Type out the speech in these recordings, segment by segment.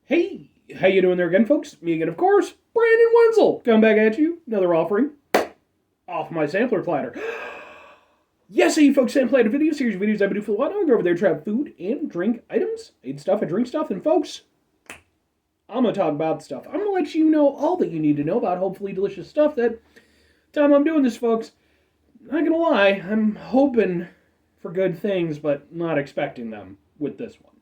Hey, how you doing there again, folks? Me again, of course, Brandon Wenzel. Come back at you, another offering off my sampler platter. Yes, hey folks, sampler platter video series of videos I've been doing for a while now. I go over there, try out food and drink items, eat stuff and drink stuff, and folks, I'm gonna talk about stuff. I'm gonna let you know all that you need to know about hopefully delicious stuff. That time I'm doing this, folks, not gonna lie, I'm hoping for good things, but not expecting them with this one.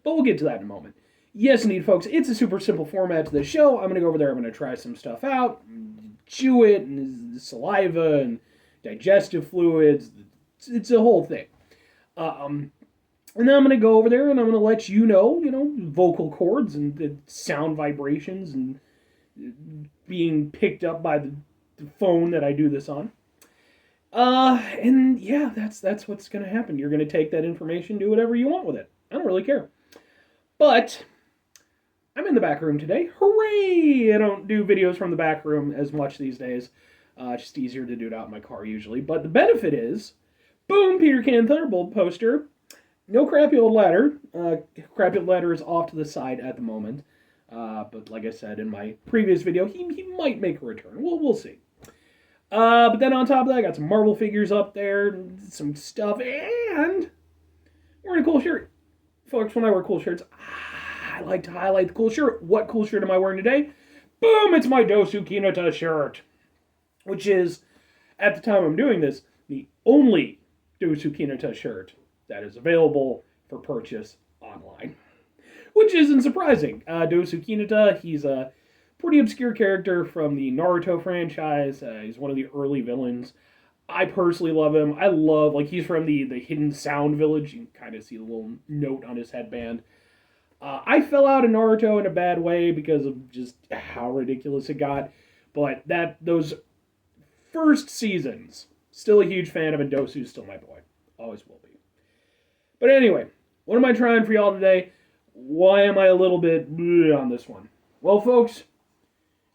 But we'll get to that in a moment. Yes, indeed, folks, it's a super simple format to the show. I'm going to go over there, I'm going to try some stuff out, chew it, and saliva, and digestive fluids. It's a whole thing. And then I'm going to go over there, and I'm going to let you know, vocal cords and the sound vibrations and being picked up by the phone that I do this on. And yeah, that's what's going to happen. You're going to take that information, do whatever you want with it. I don't really care. But I'm in the back room today. Hooray! I don't do videos from the back room as much these days. It's just easier to do it out in my car usually. But the benefit is, boom, Peter Can Thunderbolt poster. No crappy old ladder. Crappy old ladder is off to the side at the moment. But like I said in my previous video, he might make a return. We'll see. But then on top of that, I got some Marvel figures up there, some stuff, and wearing a cool shirt. Folks, when I wear cool shirts, I like to highlight the cool shirt. What cool shirt am I wearing today? Boom! It's my Dosu Kinata shirt, which is, at the time I'm doing this, the only Dosu Kinata shirt that is available for purchase online. Which isn't surprising. Dosu Kinata, he's a pretty obscure character from the Naruto franchise. He's one of the early villains. I personally love him. I love, he's from the Hidden Sound Village. You can kind of see the little note on his headband. I fell out of Naruto in a bad way because of just how ridiculous it got. But those first seasons, still a huge fan of, and Dosu's still my boy. Always will be. But anyway, what am I trying for y'all today? Why am I a little bit on this one? Well, folks,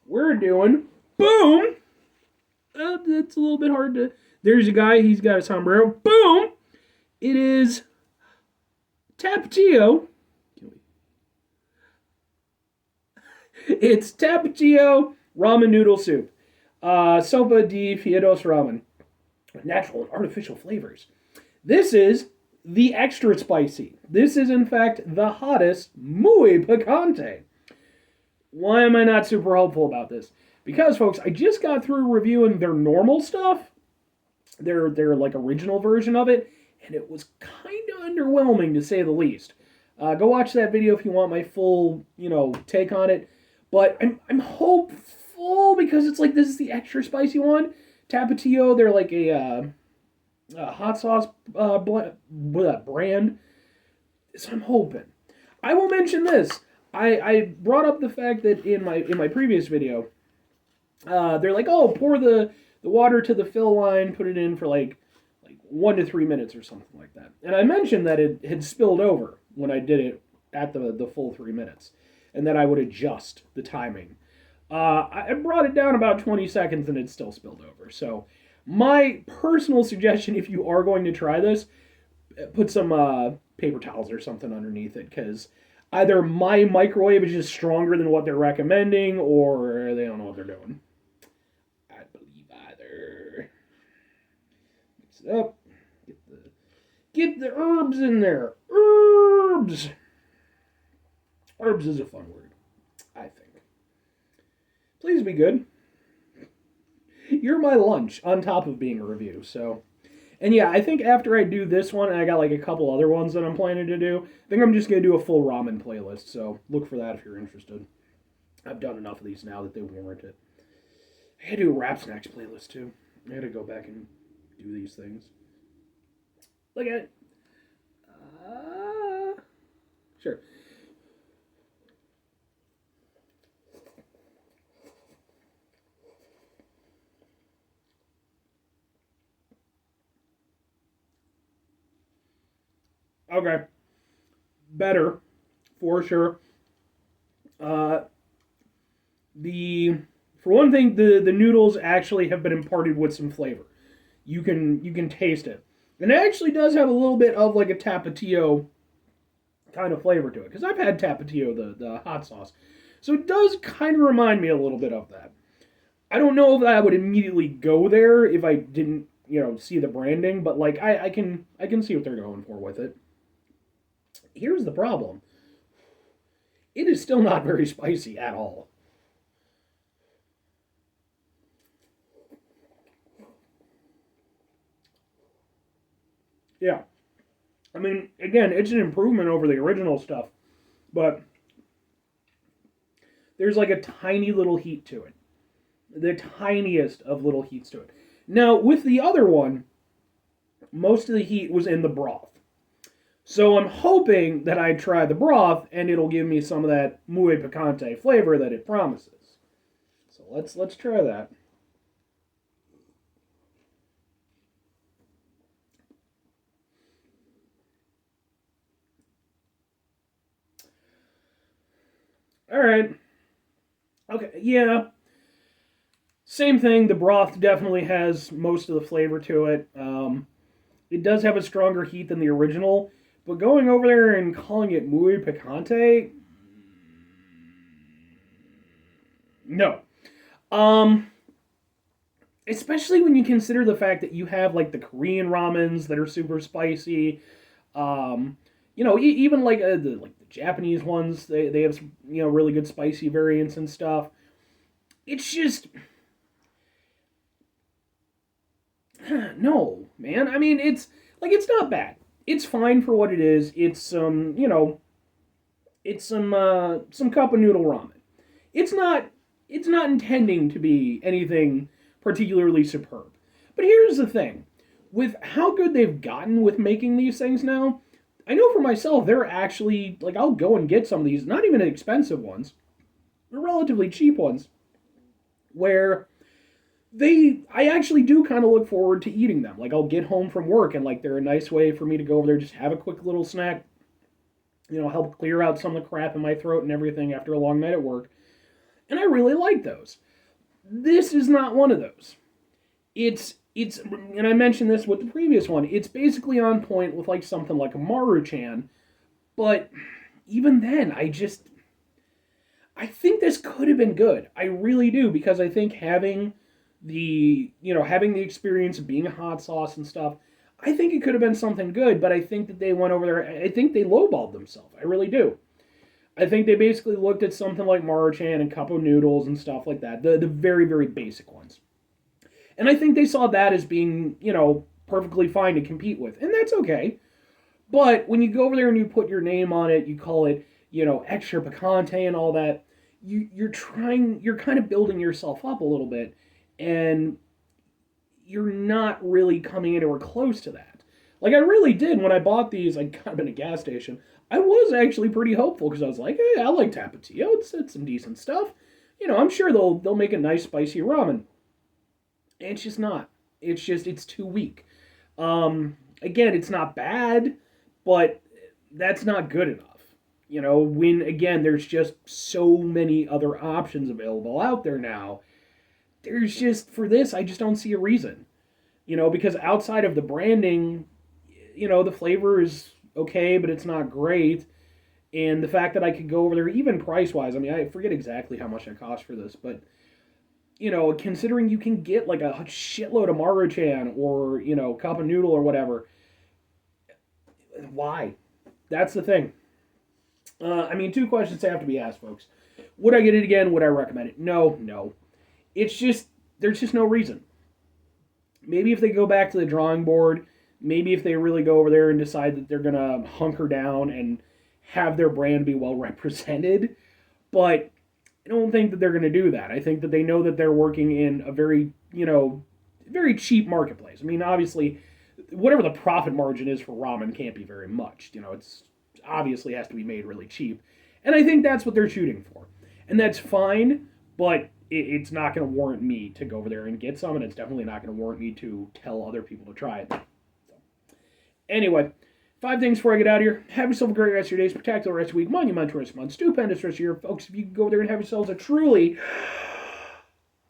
we're doing, boom! It's a little bit hard to... There's a guy, he's got a sombrero. Boom! It is Tapatio. It's Tapatio ramen noodle soup. Sopa di Fiedos ramen. Natural and artificial flavors. This is the extra spicy. This is, in fact, the hottest muy picante. Why am I not super hopeful about this? Because, folks, I just got through reviewing their normal stuff, their original version of it, and it was kind of underwhelming, to say the least. Go watch that video if you want my full, take on it. But I'm hopeful because it's this is the extra spicy one. Tapatio, they're like a hot sauce brand. So I'm hoping. I will mention this. I brought up the fact that in my previous video, they're like, oh, pour the water to the fill line, put it in for like 1 to 3 minutes or something like that. And I mentioned that it had spilled over when I did it at the full 3 minutes, and that I would adjust the timing. I brought it down about 20 seconds and it still spilled over. So my personal suggestion, if you are going to try this, put some paper towels or something underneath it, because either my microwave is just stronger than what they're recommending, or they don't know what they're doing. I believe either. Mix it up. Get the herbs in there. Herbs! Herbs is a fun word, I think. Please be good. You're my lunch on top of being a review, so... And yeah, I think after I do this one, and I got a couple other ones that I'm planning to do, I think I'm just going to do a full ramen playlist, so look for that if you're interested. I've done enough of these now that they warrant it. I had to do a Rap Snacks playlist, too. I had to go back and do these things. Look at it. Sure. Okay. Better, for sure. For one thing, the noodles actually have been imparted with some flavor. You can taste it. And it actually does have a little bit of a Tapatio kind of flavor to it. Because I've had Tapatio, the hot sauce. So it does kind of remind me a little bit of that. I don't know if I would immediately go there if I didn't, see the branding, but like I can see what they're going for with it. Here's the problem. It is still not very spicy at all. Yeah. I mean, again, it's an improvement over the original stuff, but there's like a tiny little heat to it. The tiniest of little heats to it. Now, with the other one, most of the heat was in the broth. So I'm hoping that I try the broth and it'll give me some of that muy picante flavor that it promises. So let's try that. All right. Okay, yeah. Same thing. The broth definitely has most of the flavor to it. It does have a stronger heat than the original, but going over there and calling it muy picante, no. Um, Especially when you consider the fact that you have like the Korean ramens that are super spicy. Even like the Japanese ones, they have some, really good spicy variants and stuff. It's just no, man. I mean, it's not bad. It's fine for what it is. It's it's some cup of noodle ramen. It's not it's not intending to be anything particularly superb. But here's the thing. With how good they've gotten with making these things now, I know for myself they're actually like I'll go and get some of these, not even expensive ones, they're relatively cheap ones, where I actually do kind of look forward to eating them. Like I'll get home from work and like they're a nice way for me to go over there, just have a quick little snack, help clear out some of the crap in my throat and everything after a long night at work. And I really like those. This is not one of those. It's and I mentioned this with the previous one. It's basically on point with like something like a Maruchan, but even then, I think this could have been good. I really do because I think having the experience of being a hot sauce and stuff, I think it could have been something good. But I think that they went over there. I think they lowballed themselves. I really do. I think they basically looked at something like Maruchan and Cup of Noodles and stuff like that, the very, very basic ones. And I think they saw that as being, perfectly fine to compete with. And that's okay. But when you go over there and you put your name on it, you call it, extra picante and all that, you're kind of building yourself up a little bit. And you're not really coming anywhere close to that. Like I really did when I bought these, I got them in a gas station. I was actually pretty hopeful because I was like, hey, I like Tapatio. It's some decent stuff. I'm sure they'll make a nice spicy ramen. And it's just not. It's too weak. Again, it's not bad, but that's not good enough. When again there's just so many other options available out there now. There's just for this, I just don't see a reason. Because outside of the branding, the flavor is okay, but it's not great. And the fact that I could go over there, even price wise, I mean, I forget exactly how much it cost for this, but considering you can get like a shitload of Maruchan or cup of noodle or whatever, why? That's the thing. I mean, two questions have to be asked, folks. Would I get it again? Would I recommend it? No, no. It's just there's just no reason. Maybe if they go back to the drawing board, maybe if they really go over there and decide that they're gonna hunker down and have their brand be well represented, but I don't think that they're going to do that. I think that they know that they're working in a very, very cheap marketplace. I mean, obviously, whatever the profit margin is for ramen can't be very much. It's obviously has to be made really cheap. And I think that's what they're shooting for. And that's fine, but it's not going to warrant me to go over there and get some, and it's definitely not going to warrant me to tell other people to try it. So, anyway, 5 things before I get out of here. Have yourself a great rest of your day, spectacular rest of your week, monumental rest of your month, stupendous rest of your year. Folks, if you can go there and have yourselves a truly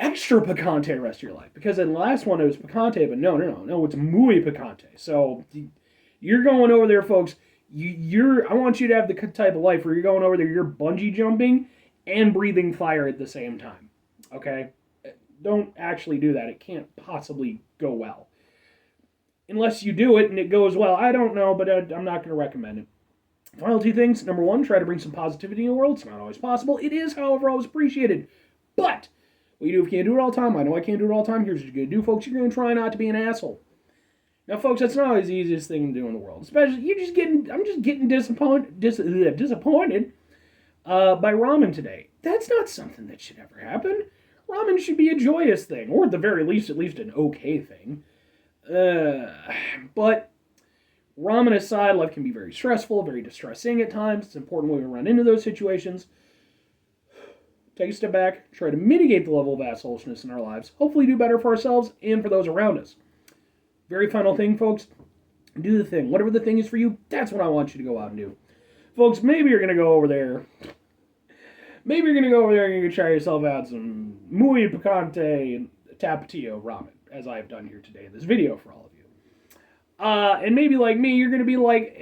extra picante rest of your life. Because in the last one it was picante, but no, it's muy picante. So you're going over there, folks. I want you to have the type of life where you're going over there, you're bungee jumping and breathing fire at the same time. Okay? Don't actually do that. It can't possibly go well. Unless you do it and it goes well. I don't know, but I'm not going to recommend it. Final two things. Number one, try to bring some positivity in the world. It's not always possible. It is, however, always appreciated. But what you do if you can't do it all the time, I know I can't do it all the time. Here's what you're going to do, folks. You're going to try not to be an asshole. Now, folks, that's not always the easiest thing to do in the world. Especially, I'm just getting disappointed by ramen today. That's not something that should ever happen. Ramen should be a joyous thing, or at the very least, at least an okay thing. But ramen aside, life can be very stressful, very distressing at times. It's important when we run into those situations. Take a step back, try to mitigate the level of assholishness in our lives. Hopefully do better for ourselves and for those around us. Very final thing, folks. Do the thing. Whatever the thing is for you, that's what I want you to go out and do. Folks, maybe you're going to go over there. Maybe you're going to go over there and you're going to try yourself out some muy picante and Tapatio ramen, as I've done here today in this video for all of you. And maybe like me, you're going to be like,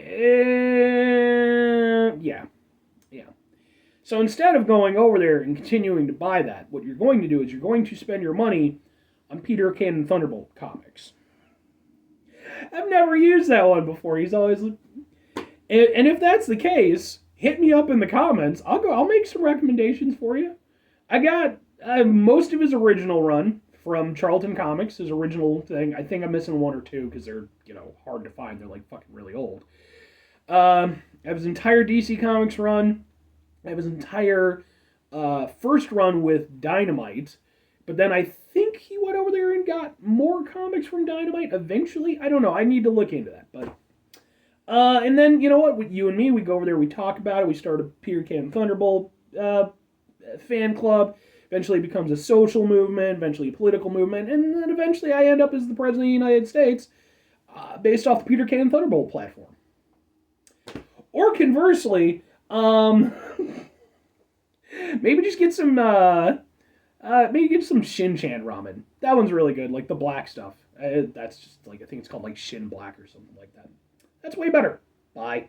yeah. So instead of going over there and continuing to buy that, what you're going to do is you're going to spend your money on Peter Cannon Thunderbolt comics. I've never used that one before. He's always... And if that's the case, hit me up in the comments. I'll make some recommendations for you. I got most of his original run from Charlton Comics, his original thing. I think I'm missing one or two because they're, hard to find. They're like fucking really old. I have his entire DC Comics run. I have his entire first run with Dynamite. But then I think he went over there and got more comics from Dynamite eventually. I don't know. I need to look into that. But and then, you know what? With you and me, we go over there, we talk about it. We start a Peter Cannon Thunderbolt fan club. Eventually it becomes a social movement, eventually a political movement, and then eventually I end up as the President of the United States based off the Peter Cannon Thunderbolt platform. Or conversely, maybe just get some... maybe get some Shin-Chan ramen. That one's really good, like the black stuff. That's just like, I think it's called like Shin Black or something like that. That's way better. Bye.